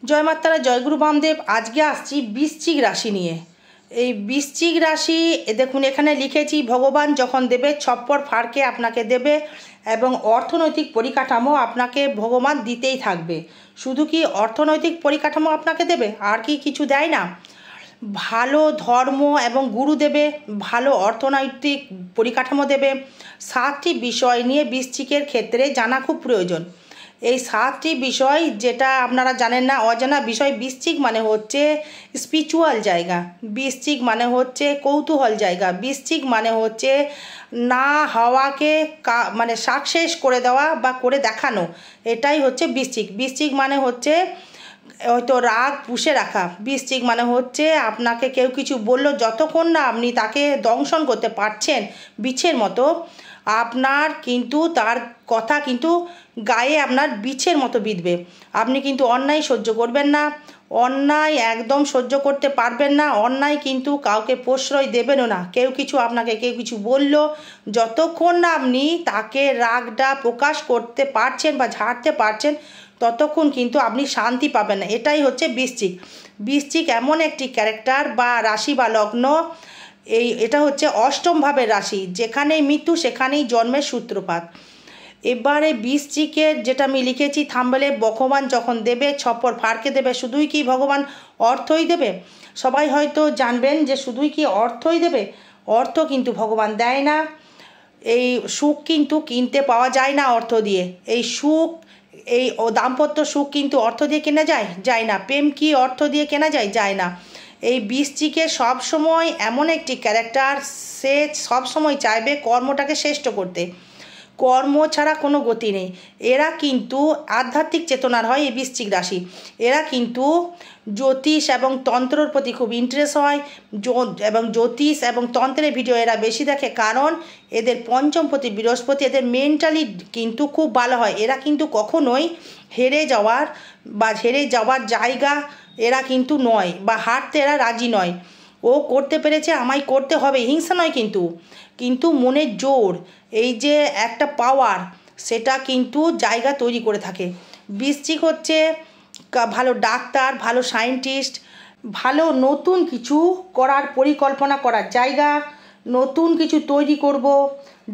জয় মাতারা, জয়গুরু বামদেব। আজকে আসছি বৃশ্চিক রাশি নিয়ে। এই বৃশ্চিক রাশি দেখুন, এখানে লিখেছি ভগবান যখন দেবে ছপ্পর ফাড়কে আপনাকে দেবে এবং অর্থনৈতিক পরিকাঠামো আপনাকে ভগবান দিতেই থাকবে। শুধু কি অর্থনৈতিক পরিকাঠামো আপনাকে দেবে, আর কি কিছু দেয় না? ভালো ধর্ম এবং গুরু দেবে, ভালো অর্থনৈতিক পরিকাঠামো দেবে। 7টি বিষয় নিয়ে বৃশ্চিকের ক্ষেত্রে জানা খুব প্রয়োজন। এই 7টি বিষয় যেটা আপনারা জানেন না, অজানা বিষয়। বৃশ্চিক মানে হচ্ছে স্পিরিচুয়াল জায়গা, বৃশ্চিক মানে হচ্ছে কৌতূহল জায়গা, বৃশ্চিক মানে হচ্ছে না হওয়াকে মানে সাকসেস করে দেওয়া বা করে দেখানো, এটাই হচ্ছে বৃশ্চিক। বৃশ্চিক মানে হচ্ছে হয়তো রাগ পুষে রাখা। বৃশ্চিক মানে হচ্ছে আপনাকে কেউ কিছু বললো, যতক্ষণ না আপনি তাকে দংশন করতে পারছেন বিছের মতো, আপনার কিন্তু তার কথা কিন্তু গায়ে আপনার বিছের মতো বিঁধবে। আপনি কিন্তু অন্যায় সহ্য করবেন না, অন্যায় একদম সহ্য করতে পারবেন না। অন্যায় কিন্তু কাউকে প্রশ্রয় দেবেনও না। কেউ কিছু বলল, যতক্ষণ না আপনি তাকে রাগটা প্রকাশ করতে পারছেন বা ঝাড়তে পারছেন, ততক্ষণ কিন্তু আপনি শান্তি পাবেন না। এটাই হচ্ছে বৃশ্চিক। বৃশ্চিক এমন একটি ক্যারেক্টার বা রাশি বা লগ্ন, এটা হচ্ছে অষ্টম ভাবের রাশি। যেখানেই মৃত্যু সেখানেই জন্মের সূত্রপাত। এবারে বৃশ্চিকের যেটা আমি লিখেছি থাম্বনেলে, ভগবান যখন দেবে ছপ্পর ফাড়কে দেবে। শুধুই কি ভগবান অর্থই দেবে? সবাই হয়তো জানবেন যে শুধুই কি অর্থই দেবে? অর্থ কিন্তু ভগবান দেয় না। এই সুখ কিন্তু কিনতে পাওয়া যায় না অর্থ দিয়ে। এই সুখ, এই দাম্পত্য সুখ কিন্তু অর্থ দিয়ে কেনা যায় না। প্রেম কি অর্থ দিয়ে কেনা যায় না। এই বৃশ্চিকে সবসময় এমন একটি ক্যারেক্টার, সে সবসময় চাইবে কর্মটাকে শ্রেষ্ঠ করতে। কর্ম ছাড়া কোনো গতি নেই। এরা কিন্তু আধ্যাত্মিক চেতনার হয় এই বৃশ্চিক রাশি। এরা কিন্তু জ্যোতিষ এবং তন্ত্রর প্রতি খুব ইন্টারেস্ট হয়, এবং জ্যোতিষ এবং তন্ত্রের ভিডিও এরা বেশি দেখে, কারণ এদের পঞ্চমপতি বৃহস্পতি, এদের মেন্টালি কিন্তু খুব ভালো হয়। এরা কিন্তু কখনোই হেরে যাওয়ার জায়গা এরা কিন্তু নয়, বা হারতে এরা রাজি নয়। ও করতে পেরেছে, আমায় করতে হবে, হিংসা নয় কিন্তু মনের জোর, এই যে একটা পাওয়ার, সেটা কিন্তু জায়গা তৈরি করে থাকে। বৃশ্চিক হচ্ছে ভালো ডাক্তার, ভালো সায়েন্টিস্ট, ভালো নতুন কিছু করার পরিকল্পনা করার জায়গা, নতুন কিছু তৈরি করব।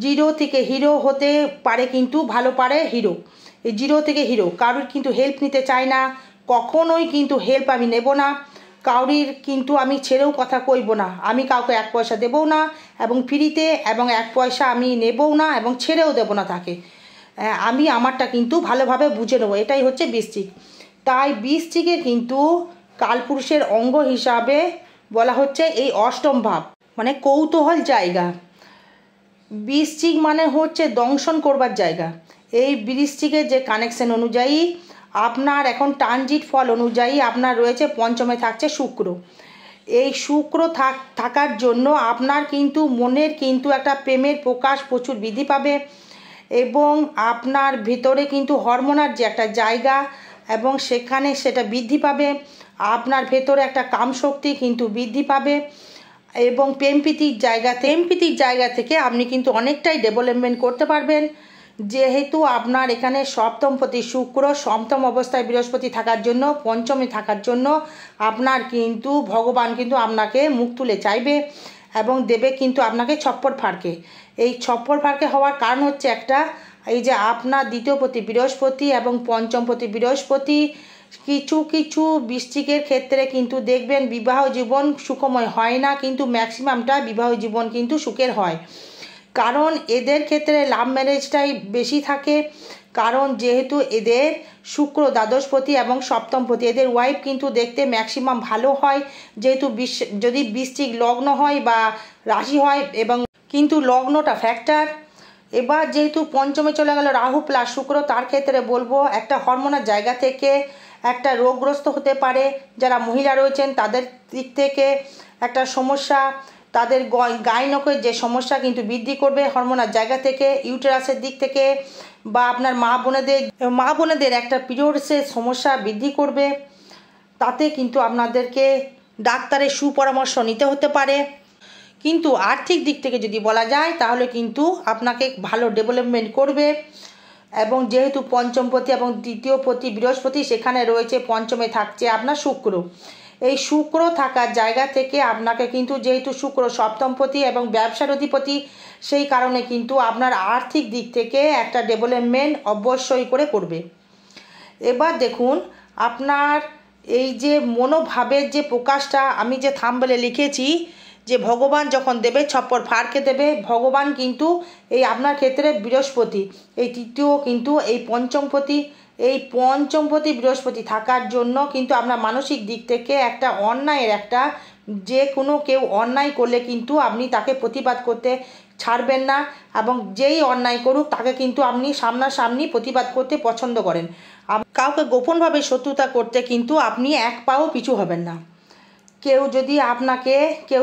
জিরো থেকে হিরো হতে পারে, কিন্তু ভালো পারে হিরো। এই জিরো থেকে হিরো, কারোর কিন্তু হেল্প নিতে চায় না, কখনোই কিন্তু হেল্প আমি নেব না। কাউরির কিন্তু আমি ছেড়েও কথা কইব না। আমি কাউকে 1 পয়সা দেবও না এবং ফ্রিতে, এবং 1 পয়সা আমি নেবও না এবং ছেড়েও দেবো না তাকে। আমি আমারটা কিন্তু ভালোভাবে বুঝে নেবো। এটাই হচ্ছে বৃশ্চিক। তাই বৃশ্চিকের কিন্তু কালপুরুষের অঙ্গ হিসাবে বলা হচ্ছে এই অষ্টম ভাব, মানে কৌতূহল জায়গা। বৃশ্চিক মানে হচ্ছে দংশন করবার জায়গা। এই বৃশ্চিকের যে কানেকশন অনুযায়ী আপনার এখন ট্রানজিট ফল অনুযায়ী আপনার রয়েছে পঞ্চমে থাকছে শুক্র। এই শুক্র থাকার জন্য আপনার কিন্তু মনের কিন্তু একটা প্রেমের প্রকাশ প্রচুর বৃদ্ধি পাবে, এবং আপনার ভিতরে কিন্তু হরমোনার যে একটা জায়গা, এবং সেখানে সেটা বৃদ্ধি পাবে। আপনার ভেতরে একটা কামশক্তি কিন্তু বৃদ্ধি পাবে, এবং প্রেমপ্রীতির জায়গা থেকে আপনি কিন্তু অনেকটাই ডেভেলপমেন্ট করতে পারবেন। যেহেতু আপনার এখানে সপ্তমপতি শুক্র সপ্তম অবস্থায় বৃহস্পতি থাকার জন্য, পঞ্চমে থাকার জন্য আপনার কিন্তু ভগবান কিন্তু আপনাকে মুখ তুলে চাইবে এবং দেবে কিন্তু আপনাকে ছপ্পর ফাড়কে। এই ছপ্পর ফাড়কে হওয়ার কারণ হচ্ছে একটা, এই যে আপনার দ্বিতীয়পতি বৃহস্পতি এবং পঞ্চমপতি বৃহস্পতি, কিছু বৃশ্চিকের ক্ষেত্রে কিন্তু দেখবেন বিবাহ জীবন সুখময় হয় না, কিন্তু ম্যাক্সিমামটা বিবাহ জীবন কিন্তু সুখের হয়। কারণ এদের ক্ষেত্রে লাভ ম্যারেজটাই বেশি থাকে, কারণ যেহেতু এদের শুক্র দ্বাদশপতি এবং সপ্তমপতি, এদের ওয়াইফ কিন্তু দেখতে ম্যাক্সিমাম ভালো হয়। যেহেতু যদি বৃশ্চিক লগ্ন হয় বা রাশি হয়, এবং কিন্তু লগ্নটা ফ্যাক্টর। এবার যেহেতু পঞ্চমে চলে গেল রাহু প্লাস শুক্র, তার ক্ষেত্রে বলবো একটা হরমোনাল জায়গা থেকে একটা রোগগ্রস্ত হতে পারে। যারা মহিলা রয়েছেন তাদের দিক থেকে একটা সমস্যা, তাদের গাইনকের যে সমস্যা কিন্তু বৃদ্ধি করবে হরমোনাল জায়গা থেকে, ইউটেরাসের দিক থেকে, বা আপনার মা বোনেদের একটা পিরিয়ডসের সমস্যা বৃদ্ধি করবে। তাতে কিন্তু আপনাদেরকে ডাক্তারের সুপরামর্শ নিতে হতে পারে। কিন্তু আর্থিক দিক থেকে যদি বলা যায়, তাহলে কিন্তু আপনাকে ভালো ডেভেলপমেন্ট করবে। এবং যেহেতু পঞ্চমপতি এবং দ্বিতীয় পতি বৃহস্পতি, সেখানে রয়েছে পঞ্চমে থাকছে আপনার শুক্র। এই শুক্র থাকার জায়গা থেকে আপনাকে কিন্তু, যেহেতু শুক্র সপ্তমপতি এবং ব্যবসার অধিপতি, সেই কারণে কিন্তু আপনার আর্থিক দিক থেকে একটা ডেভেলপমেন্ট অবশ্যই করে করবে। এবার দেখুন আপনার এই যে মনোভাবের যে প্রকাশটা, আমি যে থাম্বনেলে লিখেছি যে ভগবান যখন দেবে ছপ্পর ফাড়কে দেবে, ভগবান কিন্তু এই আপনার ক্ষেত্রে বৃহস্পতি, এই তৃতীয় কিন্তু এই পঞ্চমপতি বৃহস্পতি থাকার জন্য কিন্তু আপনার মানসিক দিক থেকে একটা অন্যায়ের একটা, যে কোনো কেউ অন্যায় করলে কিন্তু আপনি তাকে প্রতিবাদ করতে ছাড়বেন না, এবং যেই অন্যায় করুক তাকে কিন্তু আপনি সামনাসামনি প্রতিবাদ করতে পছন্দ করেন। কাউকে গোপনভাবে শত্রুতা করতে কিন্তু আপনি এক পাও পিছু হবেন না। কেউ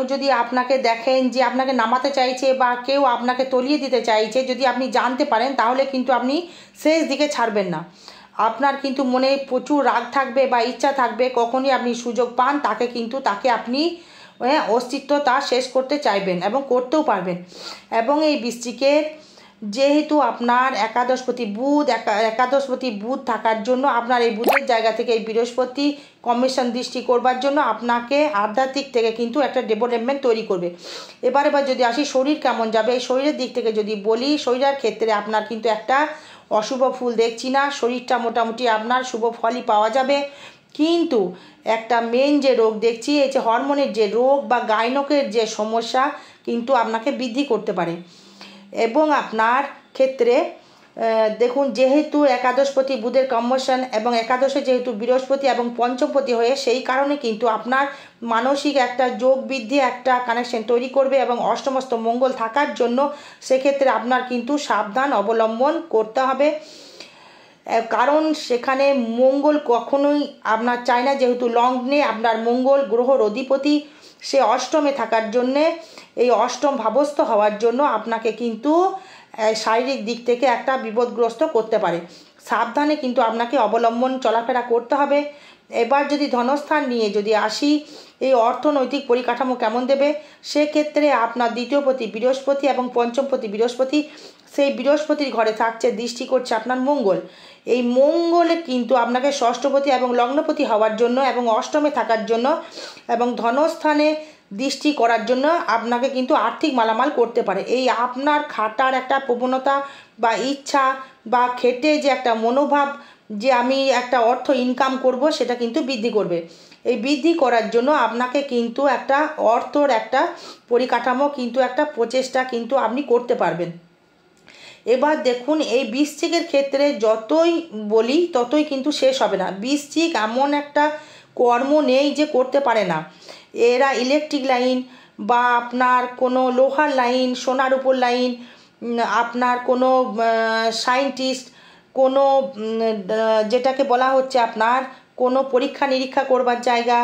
যদি আপনাকে দেখেন যে আপনাকে নামাতে চাইছে বা কেউ আপনাকে তলিয়ে দিতে চাইছে, যদি আপনি জানতে পারেন, তাহলে কিন্তু আপনি শেষ দিকে ছাড়বেন না। আপনার কিন্তু মনে প্রচুর রাগ থাকবে বা ইচ্ছা থাকবে, কখনই আপনি সুযোগ পান তাকে আপনি অস্তিত্ব তার শেষ করতে চাইবেন এবং করতেও পারবেন। এবং এই বৃশ্চিকের যেহেতু আপনার একাদশপতি বুধ থাকার জন্য, আপনার এই বুধের জায়গা থেকে এই বৃহস্পতি কমিশন দৃষ্টি করবার জন্য আপনাকে আধ্যাত্মিক থেকে কিন্তু একটা ডেভেলপমেন্ট তৈরি করবে। এবার যদি আসি শরীর কেমন যাবে, এই শরীরের দিক থেকে যদি বলি, শরীরের ক্ষেত্রে আপনার কিন্তু একটা অশুভ ফুল দেখছি না, শরীরটা মোটামুটি আপনার শুভ ফলই পাওয়া যাবে। কিন্তু একটা মেন যে রোগ দেখছি, এই যে হরমোনের যে রোগ বা গাইনকের যে সমস্যা কিন্তু আপনাকে বৃদ্ধি করতে পারে। এবং আপনার ক্ষেত্রে দেখুন, যেহেতু একাদশপতি বুধের কম্বিনেশন এবং একাদশে যেহেতু বৃহস্পতি এবং পঞ্চমপতি হয়ে, সেই কারণে কিন্তু আপনার মানসিক একটা যোগ বৃদ্ধি একটা কানেকশন তৈরি করবে। এবং অষ্টমস্ত মঙ্গল থাকার জন্য সেক্ষেত্রে আপনার কিন্তু সাবধান অবলম্বন করতে হবে, কারণ সেখানে মঙ্গল কখনোই আপনার চায় না, যেহেতু লগ্নে আপনার মঙ্গল গ্রহর অধিপতি, সে অষ্টমে থাকার জন্যে, এই অষ্টম ভাবস্থ হওয়ার জন্য আপনাকে কিন্তু শারীরিক দিক থেকে একটা বিপদগ্রস্ত করতে পারে। সাবধানে কিন্তু আপনাকে অবলম্বন চলাফেরা করতে হবে। এবার যদি ধনস্থান নিয়ে যদি আসি, এই অর্থনৈতিক পরিকাঠামো কেমন দেবে, সেক্ষেত্রে আপনার দ্বিতীয়পতি বৃহস্পতি এবং পঞ্চমপতি বৃহস্পতি, সেই বৃহস্পতির ঘরে থাকছে, দৃষ্টি করছে আপনার মঙ্গল। এই মঙ্গলে কিন্তু আপনাকে ষষ্ঠপতি এবং লগ্নপতি হওয়ার জন্য এবং অষ্টমে থাকার জন্য এবং ধনস্থানে দৃষ্টি করার জন্য আপনাকে কিন্তু আর্থিক মালামাল করতে পারে। এই আপনার খাটার একটা প্রবণতা বা ইচ্ছা বা খেটে যে একটা মনোভাব যে আমি একটা অর্থ ইনকাম করব, সেটা কিন্তু বৃদ্ধি করবে। এই বৃদ্ধি করার জন্য আপনাকে কিন্তু একটা অর্থর একটা পরিকাঠামো কিন্তু একটা প্রচেষ্টা কিন্তু আপনি করতে পারবেন। এবার দেখুন, এই বৃশ্চিকের ক্ষেত্রে যতই বলি ততই কিন্তু শেষ হবে না। বৃশ্চিক এমন একটা কর্ম নেই যে করতে পারে না। এরা ইলেকট্রিক লাইন বা আপনার কোনো লোহার লাইন, সোনার উপর লাইন, আপনার কোনো সায়েন্টিস্ট, কোনো যেটাকে বলা হচ্ছে আপনার কোনো পরীক্ষা নিরীক্ষা করবার জায়গা,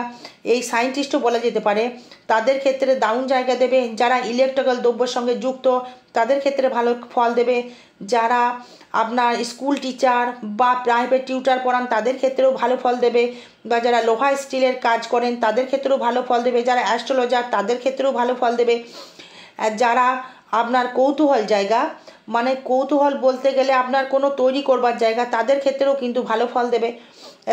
এই সায়েন্টিস্টও বলা যেতে পারে, তাদের ক্ষেত্রে দারুণ জায়গা দেবে। যারা ইলেকট্রিক্যাল দ্রব্যের সঙ্গে যুক্ত তাদের ক্ষেত্রে ভালো ফল দেবে। যারা আপনার স্কুল টিচার বা প্রাইভেট টিউটার পড়ান তাদের ক্ষেত্রেও ভালো ফল দেবে, বা যারা লোহা স্টিলের কাজ করেন তাদের ক্ষেত্রেও ভালো ফল দেবে, যারা অ্যাস্ট্রোলজার তাদের ক্ষেত্রেও ভালো ফল দেবে। যারা আপনার কৌতূহল জায়গা, মানে কৌতূহল বলতে গেলে আপনার কোনো তৈরি করবার জায়গা, তাদের ক্ষেত্রেও কিন্তু ভালো ফল দেবে।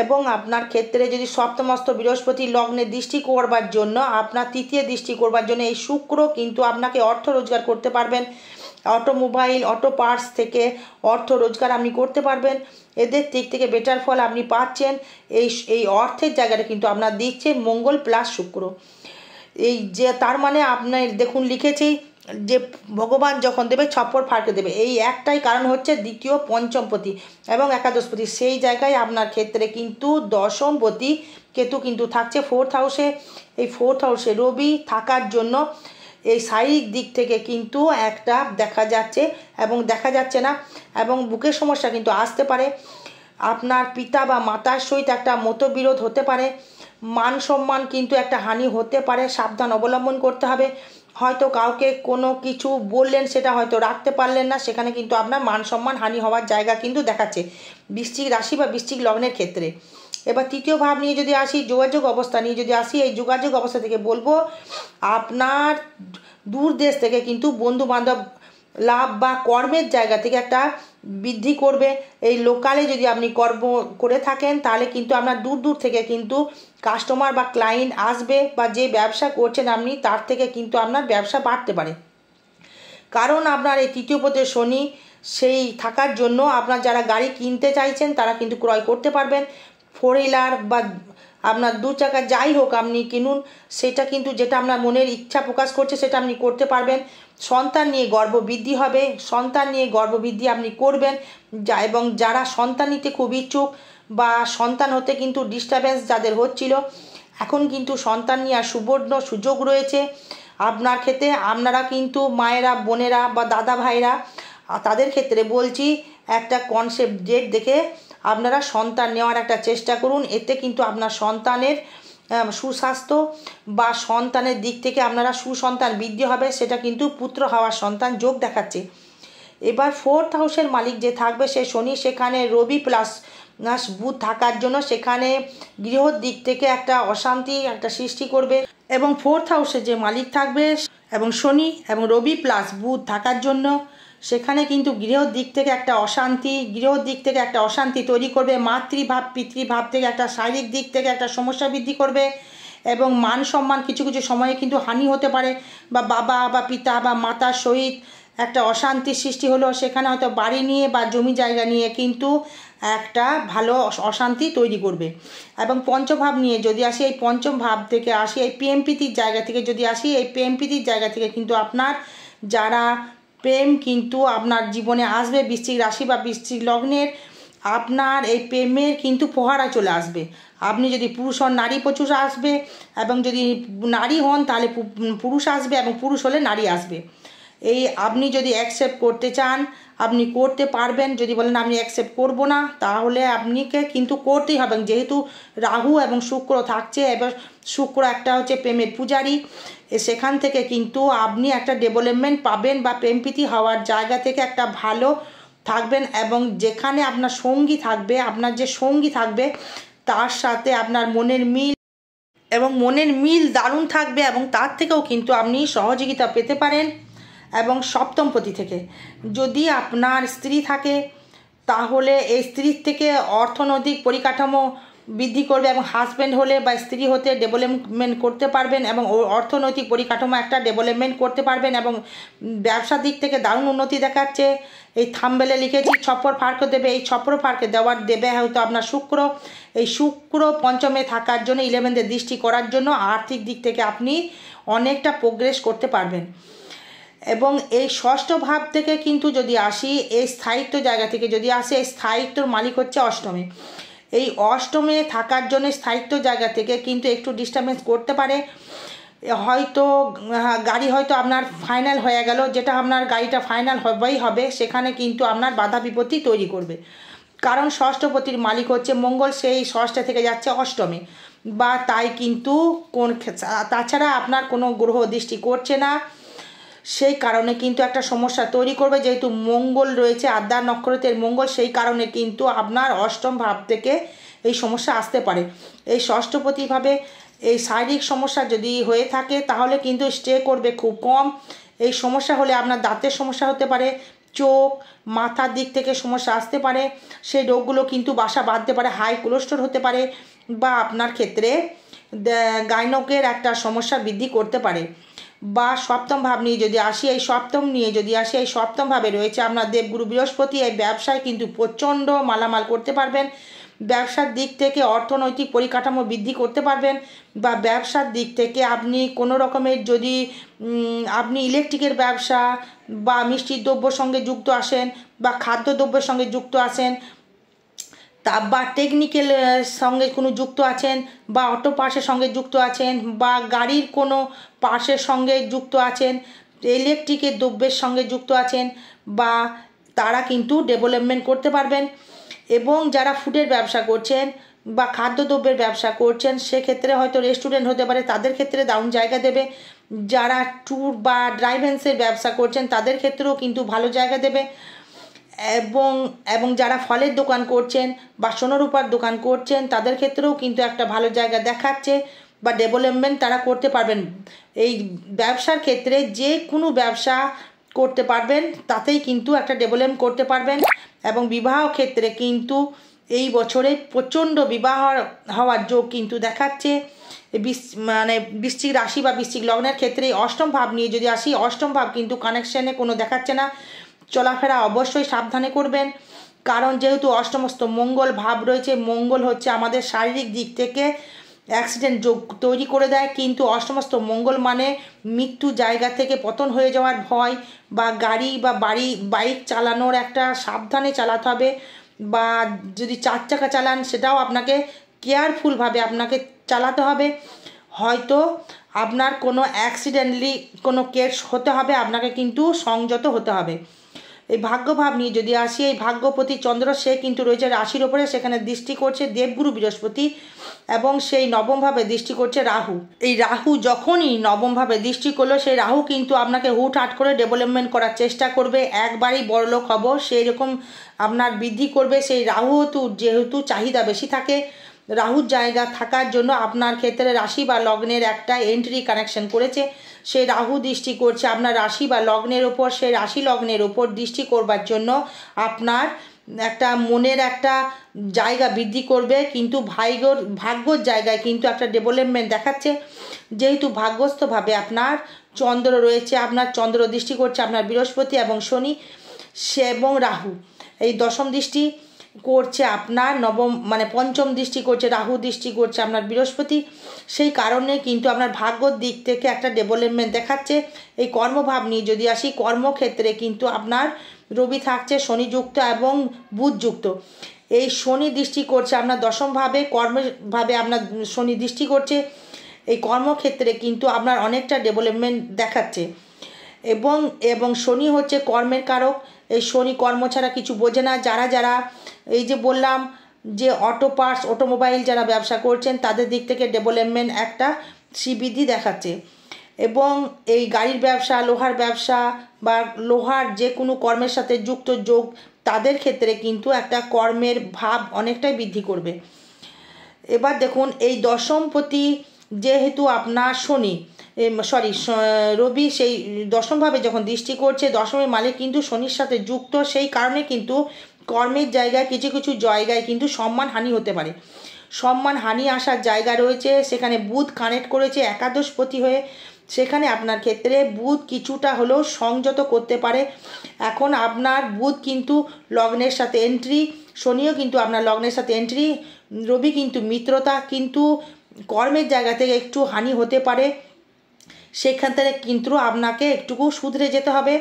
এবং আপনার ক্ষেত্রে যদি সপ্তমস্ত বৃহস্পতি লগ্নে দৃষ্টি করবার জন্য, আপনার তৃতীয় দৃষ্টি করবার জন্য এই শুক্র কিন্তু আপনাকে অর্থ রোজগার করতে পারবেন। অটোমোবাইল, অটো পার্টস থেকে অর্থ রোজগার আপনি করতে পারবেন। এদের দিক থেকে বেটার ফল আপনি পাচ্ছেন। এই অর্থের জায়গাটা কিন্তু আপনার দিচ্ছে মঙ্গল প্লাস শুক্র। এই যে তার মানে আপনার দেখুন লিখেছি যে ভগবান যখন দেবে ছপ্পর ফাড়কে দেবে, এই একটাই কারণ হচ্ছে দ্বিতীয় পঞ্চমপতি এবং একাদশপতি, সেই জায়গায় আপনার ক্ষেত্রে কিন্তু দশমপতি কেতু কিন্তু থাকছে ফোর্থ হাউসে। এই ফোর্থ হাউসে রবি থাকার জন্য এই শারীরিক দিক থেকে কিন্তু একটা দেখা যাচ্ছে এবং দেখা যাচ্ছে না, এবং বুকের সমস্যা কিন্তু আসতে পারে। আপনার পিতা বা মাতার সহিত একটা মতবিরোধ হতে পারে। মান সম্মান কিন্তু একটা হানি হতে পারে, সাবধান অবলম্বন করতে হবে। হয়তো কাউকে কোনো কিছু বললেন, সেটা হয়তো রাখতে পারলেন না, সেখানে কিন্তু আপনার মান সম্মান হানি হওয়ার জায়গা কিন্তু দেখাচ্ছে বৃশ্চিক রাশি বা বৃশ্চিক লগ্নের ক্ষেত্রে। এবার তৃতীয় ভাব নিয়ে যদি আসি, যোগাযোগ অবস্থা নিয়ে যদি আসি, এই যোগাযোগ অবস্থা থেকে বলবো আপনার দূর দেশ থেকে কিন্তু বন্ধু বান্ধব লাভ বা কর্মের জায়গা থেকে একটা বৃদ্ধি করবে। এই লোকালে যদি আপনি কর্ম করে থাকেন তাহলে কিন্তু আপনার দূর দূর থেকে কিন্তু কাস্টমার বা ক্লায়েন্ট আসবে, বা যে ব্যবসা করছেন আপনি তার থেকে কিন্তু আপনার ব্যবসা বাড়তে পারে। কারণ আপনার এই তৃতীয় পথে শনি সেই থাকার জন্য আপনার যারা গাড়ি কিনতে চাইছেন তারা কিন্তু ক্রয় করতে পারবেন। 4 হুইলার বা আপনার 2 চাকা যাই হোক আপনি কিনুন, সেটা কিন্তু যেটা আপনার মনের ইচ্ছা প্রকাশ করছে সেটা আপনি করতে পারবেন। সন্তান নিয়ে গর্ব বৃদ্ধি হবে, সন্তান নিয়ে গর্ব বৃদ্ধি আপনি করবেন। এবং যারা সন্তান নিতে খুব ইচ্ছুক বা সন্তান হতে কিন্তু ডিস্টারবেন্স যাদের হচ্ছিল, এখন কিন্তু সন্তান নেওয়ার সুবর্ণ সুযোগ রয়েছে আপনার ক্ষেত্রে। আপনারা কিন্তু মায়েরা, বোনেরা বা দাদা ভাইরা, তাদের ক্ষেত্রে বলছি একটা কনসেপ্ট ডেট দেখে আপনারা সন্তান নেওয়ার একটা চেষ্টা করুন। এতে কিন্তু আপনার সন্তানের সুস্বাস্থ্য বা সন্তানের দিক থেকে আপনারা সুসন্তান বৃদ্ধি হবে, সেটা কিন্তু পুত্র হওয়ার সন্তান যোগ দেখাচ্ছে। এবার 4th হাউসের মালিক যে থাকবে সে শনি, সেখানে রবি প্লাস বুধ থাকার জন্য সেখানে গৃহর দিক থেকে একটা অশান্তি একটা সৃষ্টি করবে। এবং 4th হাউসের যে মালিক থাকবে এবং শনি এবং রবি প্লাস বুধ থাকার জন্য সেখানে কিন্তু গৃহর দিক থেকে একটা অশান্তি তৈরি করবে। মাতৃভাব পিতৃভাব থেকে একটা শারীরিক দিক থেকে একটা সমস্যা বৃদ্ধি করবে এবং মান সম্মান কিছু কিছু সময়ে কিন্তু হানি হতে পারে, বা বাবা বা পিতা বা মাতার সহিত একটা অশান্তির সৃষ্টি হলো, সেখানে হয়তো বাড়ি নিয়ে বা জমি জায়গা নিয়ে কিন্তু একটা ভালো অশান্তি তৈরি করবে। এবং পঞ্চভাব নিয়ে যদি আসি, এই পঞ্চম ভাব থেকে আসি, এই প্রেমপ্রীতির জায়গা থেকে যদি আসি, এই প্রেমপ্রীতির জায়গা থেকে কিন্তু আপনার যারা প্রেম কিন্তু আপনার জীবনে আসবে, বৃশ্চিক রাশি বা বৃশ্চিক লগ্নের, আপনার এই প্রেমের কিন্তু ফোয়ারা চলে আসবে। আপনি যদি পুরুষ হন নারী প্রচুর আসবে, এবং যদি নারী হন তাহলে পুরুষ আসবে, এবং পুরুষ হলে নারী আসবে। এই আপনি যদি অ্যাকসেপ্ট করতে চান আপনি করতে পারবেন, যদি বলেন আমি অ্যাকসেপ্ট করব না তাহলে আপনাকে কিন্তু করতেই হবে। যেহেতু রাহু এবং শুক্র থাকছে, এবার শুক্র একটা হচ্ছে প্রেমের পূজারী, সেখান থেকে কিন্তু আপনি একটা ডেভেলপমেন্ট পাবেন বা প্রেমপ্রীতি হওয়ার জায়গা থেকে একটা ভালো থাকবেন। এবং যেখানে আপনার সঙ্গী থাকবে, আপনার যে সঙ্গী থাকবে তার সাথে আপনার মনের মিল দারুণ থাকবে, এবং তার থেকেও কিন্তু আপনি সহযোগিতা পেতে পারেন। এবং সপ্তমপতি থেকে যদি আপনার স্ত্রী থাকে তাহলে এই স্ত্রীর থেকে অর্থনৈতিক পরিকাঠামো বৃদ্ধি করবে, এবং হাজব্যান্ড হলে বা স্ত্রী হতে ডেভেলপমেন্ট করতে পারবেন, এবং অর্থনৈতিক পরিকাঠামো একটা ডেভেলপমেন্ট করতে পারবেন। এবং ব্যবসার দিক থেকে দারুণ উন্নতি দেখাচ্ছে। এই থাম্বনেলে লিখেছি ছপ্পর ফার্ক দেবে, এই ছপ্পর ফার্কে দেবে হয়তো আপনার শুক্র। এই শুক্র পঞ্চমে থাকার জন্য 11th দৃষ্টি করার জন্য আর্থিক দিক থেকে আপনি অনেকটা প্রোগ্রেস করতে পারবেন। এবং এই ষষ্ঠ ভাব থেকে কিন্তু যদি আসি, এই স্থায়িত্ব জায়গা থেকে যদি আসে, এই স্থায়িত্বর মালিক হচ্ছে অষ্টমে। এই অষ্টমে থাকার জন্য স্থায়িত্ব জায়গা থেকে কিন্তু একটু ডিস্টার্বেন্স করতে পারে। হয়তো গাড়ি হয়তো আপনার ফাইনাল হয়ে গেল, যেটা আপনার গাড়িটা ফাইনাল হবেই হবে, সেখানে কিন্তু আপনার বাধা বিপত্তি তৈরি করবে। কারণ ষষ্ঠপতির মালিক হচ্ছে মঙ্গল, সেই ষষ্ঠে থেকে যাচ্ছে অষ্টমে, বা তাই কিন্তু তাছাড়া আপনার কোনো গ্রহ দৃষ্টি করছে না, সেই কারণে কিন্তু একটা সমস্যা তৈরি করবে। যেহেতু মঙ্গল রয়েছে আদ্যার নক্ষত্রের মঙ্গল, সেই কারণে কিন্তু আপনার অষ্টম ভাব থেকে এই সমস্যা আসতে পারে। এই ষষ্ঠপতিভাবে এই শারীরিক সমস্যা যদি হয়ে থাকে তাহলে কিন্তু স্টে করবে খুব কম। এই সমস্যা হলে আপনার দাঁতের সমস্যা হতে পারে, চোখ মাথার দিক থেকে সমস্যা আসতে পারে, সেই রোগগুলো কিন্তু বাসা বাঁধতে পারে, হাই কোলেস্টেরল হতে পারে, বা আপনার ক্ষেত্রে গাইনকের একটা সমস্যা বৃদ্ধি করতে পারে। বা সপ্তম ভাব নিয়ে যদি আসি, এই সপ্তম ভাবে রয়েছে আপনার দেবগুরু বৃহস্পতি। এই ব্যবসায় কিন্তু প্রচণ্ড মালামাল করতে পারবেন, ব্যবসার দিক থেকে অর্থনৈতিক পরিকাঠামো বৃদ্ধি করতে পারবেন, বা ব্যবসার দিক থেকে আপনি কোনো রকমের যদি আপনি ইলেকট্রিকের ব্যবসা বা মিষ্টির দ্রব্যর সঙ্গে যুক্ত আসেন, বা খাদ্যদ্রব্যের সঙ্গে যুক্ত আসেন, তা বা টেকনিক্যাল সঙ্গে কোনো যুক্ত আছেন, বা অটো পার্টসের সঙ্গে যুক্ত আছেন, বা গাড়ির কোনো পার্টসের সঙ্গে যুক্ত আছেন, ইলেকট্রিকের দ্রব্যের সঙ্গে যুক্ত আছেন, বা তারা কিন্তু ডেভেলপমেন্ট করতে পারবেন। এবং যারা ফুডের ব্যবসা করছেন বা খাদ্যদ্রব্যের ব্যবসা করছেন, সেক্ষেত্রে হয়তো রেস্টুরেন্ট হতে পারে, তাদের ক্ষেত্রে দারুণ জায়গা দেবে। যারা ট্যুর বা ড্রাইভেন্সের ব্যবসা করছেন তাদের ক্ষেত্রেও কিন্তু ভালো জায়গা দেবে। এবং যারা ফলের দোকান করছেন বা সোনারূপার দোকান করছেন তাদের ক্ষেত্রেও কিন্তু একটা ভালো জায়গা দেখাচ্ছে, বা ডেভেলপমেন্ট তারা করতে পারবেন। এই ব্যবসার ক্ষেত্রে যে কোনো ব্যবসা করতে পারবেন, তাতেই কিন্তু একটা ডেভেলপমেন্ট করতে পারবেন। এবং বিবাহ ক্ষেত্রে কিন্তু এই বছরে প্রচণ্ড বিবাহ হওয়ার যোগ কিন্তু দেখাচ্ছে। মানে বৃশ্চিক রাশি বা বৃশ্চিক লগ্নের ক্ষেত্রে অষ্টম ভাব নিয়ে যদি আসি, অষ্টম ভাব কিন্তু কানেকশানে কোনো দেখাচ্ছে না। চলাফেরা অবশ্যই সাবধানে করবেন, কারণ যেহেতু অষ্টমস্ত মঙ্গল ভাব রয়েছে, মঙ্গল হচ্ছে আমাদের শারীরিক দিক থেকে অ্যাক্সিডেন্ট যোগ তৈরি করে দেয়। কিন্তু অষ্টমস্ত মঙ্গল মানে মৃত্যু জায়গা থেকে পতন হয়ে যাওয়ার ভয়, বা গাড়ি বা বাইক চালানোর একটা সাবধানে চালাতে হবে, বা যদি 4 চাকা চালান সেটাও আপনাকে কেয়ারফুলভাবে আপনাকে চালাতে হবে। হয়তো আপনার কোনো অ্যাক্সিডেন্টলি কোনো কেস হতে হবে, আপনাকে কিন্তু সংযত হতে হবে। এই ভাগ্যভাব নিয়ে যদি আসি, এই ভাগ্যপতি চন্দ্র সে কিন্তু রয়েছে রাশির ওপরে, সেখানে দৃষ্টি করছে দেবগুরু বৃহস্পতি, এবং সেই নবমভাবে দৃষ্টি করছে রাহু। এই রাহু যখনই নবমভাবে দৃষ্টি করলো, সেই রাহু কিন্তু আপনাকে হুটহাট করে ডেভেলপমেন্ট করার চেষ্টা করবে, একবারই বড়লোক হব সেই রকম আপনার বৃদ্ধি করবে। সেই রাহু যেহেতু চাহিদা বেশি থাকে, রাহুর জায়গা থাকার জন্য আপনার ক্ষেত্রে রাশি বা লগ্নের একটা এন্ট্রি কানেকশন করেছে, সেই রাহু দৃষ্টি করছে আপনার রাশি বা লগ্নের ওপর। সেই রাশি লগ্নের ওপর দৃষ্টি করবার জন্য আপনার একটা মনের একটা জায়গা বৃদ্ধি করবে, কিন্তু ভাগ্যর জায়গায় কিন্তু একটা ডেভেলপমেন্ট দেখাচ্ছে। যেহেতু ভাগ্যস্থভাবে আপনার চন্দ্র রয়েছে, আপনার চন্দ্র দৃষ্টি করছে আপনার বৃহস্পতি এবং শনি এবং রাহু, এই দশম দৃষ্টি করছে আপনার মানে পঞ্চম দৃষ্টি করছে রাহু, দৃষ্টি করছে আপনার বৃহস্পতি। সেই কারণে কিন্তু আপনার ভাগ্যর দিক থেকে একটা ডেভেলপমেন্ট দেখাচ্ছে। এই কর্মভাব নিয়ে যদি আসি, কর্মক্ষেত্রে কিন্তু আপনার রবি থাকছে শনিযুক্ত এবং বুধযুক্ত। এই শনি দৃষ্টি করছে আপনার দশমভাবে, কর্মভাবে আপনার শনি দৃষ্টি করছে। এই কর্মক্ষেত্রে কিন্তু আপনার অনেকটা ডেভেলপমেন্ট দেখাচ্ছে। এবং শনি হচ্ছে কর্মের কারক। এই শনি কর্ম ছাড়া কিছু বোঝে না। যারা এই যে বললাম যে অটো পার্টস, অটোমোবাইল যারা ব্যবসা করছেন, তাদের দিক থেকে ডেভেলপমেন্ট একটা শ্রীবৃদ্ধি দেখাচ্ছে। এবং এই গাড়ির ব্যবসা, লোহার ব্যবসা বা লোহার যে কোনো কর্মের সাথে যুক্ত যোগ, তাদের ক্ষেত্রে কিন্তু একটা কর্মের ভাব অনেকটাই বৃদ্ধি করবে। এবার দেখুন, এই দশমপতি যেহেতু আপনার রবি সেই দশমভাবে যখন দৃষ্টি করছে, দশমের মালিক কিন্তু শনির সাথে যুক্ত। সেই কারণে কিন্তু কর্মের জায়গায় কিছু কিছু জায়গায় কিন্তু সম্মানহানি হতে পারে, সম্মানহানি আসার জায়গা রয়েছে। সেখানে বুধ কানেক্ট করেছে একাদশপতি হয়ে, সেখানে আপনার ক্ষেত্রে বুধ কিছুটা হলেও সংযত করতে পারে। এখন আপনার বুধ কিন্তু লগ্নের সাথে এন্ট্রি, শনিও কিন্তু আপনার লগ্নের সাথে এন্ট্রি, রবি কিন্তু মিত্রতা, কিন্তু কর্মের জায়গা থেকে একটু হানি হতে পারে। সেখান থেকে কিন্তু আপনাকে একটুকু শুধরে যেতে হবে।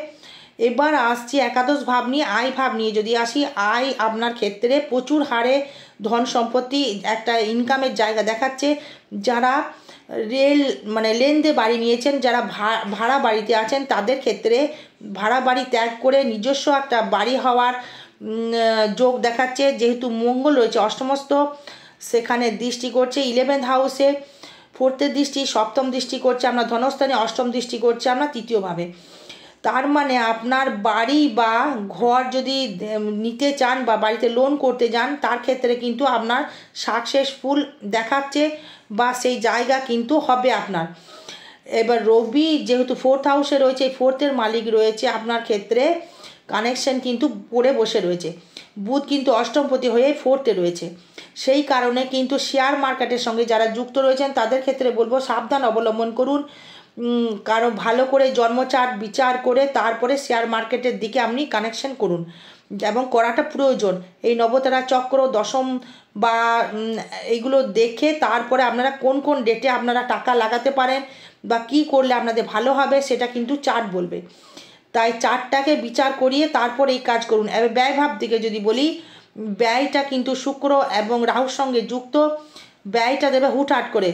এবার আসছি একাদশ ভাব নিয়ে, আয় ভাব নিয়ে যদি আসি, আয় আপনার ক্ষেত্রে প্রচুর হারে ধন সম্পত্তি একটা ইনকামের জায়গা দেখাচ্ছে। যারা লেনদে বাড়ি নিয়েছেন, যারা ভাড়া বাড়িতে আছেন, তাদের ক্ষেত্রে ভাড়া বাড়ি ত্যাগ করে নিজস্ব একটা বাড়ি হওয়ার যোগ দেখাচ্ছে। যেহেতু মঙ্গল রয়েছে অষ্টমস্ত, সেখানে দৃষ্টি করছে 11th হাউসে, 4th দৃষ্টি, সপ্তম দৃষ্টি করছে আপনার ধনস্থানে, অষ্টম দৃষ্টি করছে আপনার তৃতীয়ভাবে। তার মানে আপনার বাড়ি বা ঘর যদি নিতে চান বা বাড়িতে লোন করতে যান, তার ক্ষেত্রে কিন্তু আপনার সাকসেসফুল দেখাচ্ছে, বা সেই জায়গা কিন্তু হবে আপনার। এবার রবি যেহেতু 4th হাউসে রয়েছে, 4th মালিক রয়েছে আপনার ক্ষেত্রে কানেকশন কিন্তু পড়ে বসে রয়েছে। বুধ কিন্তু অষ্টমপতি হয়ে 4th রয়েছে। সেই কারণে কিন্তু শেয়ার মার্কেটের সঙ্গে যারা যুক্ত রয়েছেন, তাদের ক্ষেত্রে বলবো সাবধান অবলম্বন করুন। কারণ ভালো করে জন্মচার্ট বিচার করে তারপরে শেয়ার মার্কেটের দিকে আপনি কানেকশন করুন, এবং করাটা প্রয়োজন। এই নবতারা চক্র, দশম বা এইগুলো দেখে তারপরে আপনারা কোন কোন ডেটে আপনারা টাকা লাগাতে পারেন বা কি করলে আপনাদের ভালো হবে, সেটা কিন্তু চার্ট বলবে। তাই চার্টটাকে বিচার করিয়ে তারপর এই কাজ করুন। এবার ব্যয়ভাব দিকে যদি বলি, ব্যয়টা কিন্তু শুক্র এবং রাহুর সঙ্গে যুক্ত। ব্যয়টা দেবে হুটহাট করে,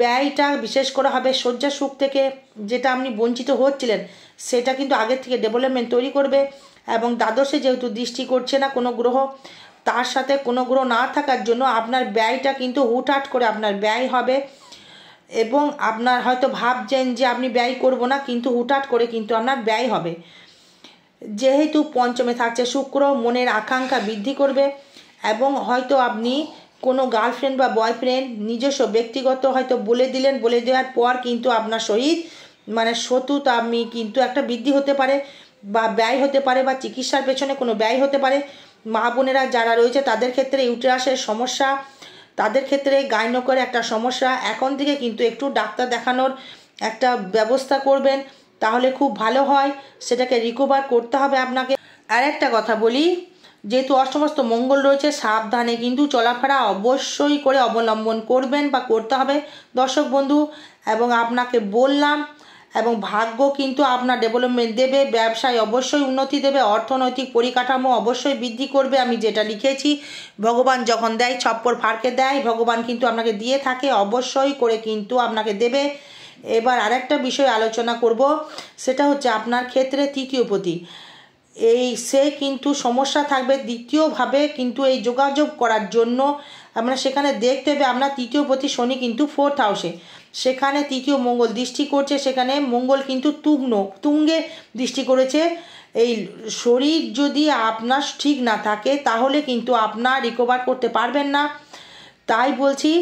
ব্যয়টা বিশেষ করে হবে শয্যা সুখ থেকে, যেটা আপনি বঞ্চিত হচ্ছিলেন সেটা কিন্তু আগের থেকে ডেভেলপমেন্ট তৈরি করবে। এবং দ্বাদশে যেহেতু দৃষ্টি করছে না কোনো গ্রহ, তার সাথে কোনো গ্রহ না থাকার জন্য আপনার ব্যয়টা কিন্তু হুটহাট করে আপনার ব্যয় হবে। এবং আপনার হয়তো ভাবছেন যে আপনি ব্যয় করব না, কিন্তু হুটহাট করে কিন্তু আপনার ব্যয় হবে। যেহেতু পঞ্চমে থাকছে শুক্র, মনের আকাঙ্ক্ষা বৃদ্ধি করবে। এবং হয়তো আপনি কোনো গার্লফ্রেন্ড বা বয়ফ্রেন্ড নিজস্ব ব্যক্তিগত হয়তো বলে দিলেন, বলে দেওয়ার পর কিন্তু আপনার সহিত শত্রুতা কিন্তু একটা বৃদ্ধি হতে পারে। বা ব্যয় হতে পারে, বা চিকিৎসার পেছনে কোনো ব্যয় হতে পারে। মা বোনেরা যারা রয়েছে তাদের ক্ষেত্রে ইউটেরাসের সমস্যা, তাদের ক্ষেত্রে গাইনোকের একটা সমস্যা, এখন থেকে কিন্তু একটু ডাক্তার দেখানোর একটা ব্যবস্থা করবেন, তাহলে খুব ভালো হয়। সেটাকে রিকভার করতে হবে আপনাকে। আর একটা কথা বলি, যেহেতু অষ্টমস্ত মঙ্গল রয়েছে, সাবধানে কিন্তু চলাফেরা অবশ্যই করে অবলম্বন করবেন বা করতে হবে দর্শক বন্ধু। এবং আপনাকে বললাম, এবং ভাগ্য কিন্তু আপনার ডেভেলপমেন্ট দেবে, ব্যবসায় অবশ্যই উন্নতি দেবে, অর্থনৈতিক পরিকাঠামো অবশ্যই বৃদ্ধি করবে। আমি যেটা লিখেছি, ভগবান যখন দেয় ছপ্পর ফাড়কে দেয়, ভগবান কিন্তু আপনাকে দিয়ে থাকে, অবশ্যই করে কিন্তু আপনাকে দেবে। এবার আরেকটা বিষয় আলোচনা করব, সেটা হচ্ছে আপনার ক্ষেত্রে তৃতীয়পতি, সে কিন্তু সমস্যা থাকবে দ্বিতীয়ভাবে, কিন্তু এই যোগাযোগ করার জন্য আমরা সেখানে দেখতে হবে আপনার তৃতীয়পতি শনি কিন্তু 4th হাউসে, সেখানে তৃতীয় মঙ্গল দৃষ্টি করছে, সেখানে মঙ্গল কিন্তু তুঙ্গে দৃষ্টি করেছে। এই শরীর যদি আপনার ঠিক না থাকে তাহলে কিন্তু আপনার রিকভার করতে পারবেন না। তাই বলছি,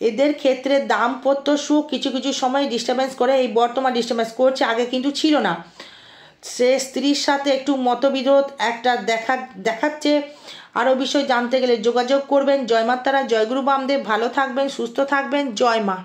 এদের ক্ষেত্রে দাম্পত্য সুখ কিছু কিছু সময় ডিস্টার্বেন্স করে, এই বর্তমান ডিস্টার্বেন্স করছে, আগে কিন্তু ছিল না। সে স্ত্রীর সাথে একটু মতবিরোধ একটা দেখাচ্ছে। আরও বিষয় জানতে গেলে যোগাযোগ করবেন। জয় মাতারা, জয় গুরু বামদেব। ভালো থাকবেন, সুস্থ থাকবেন। জয় মা।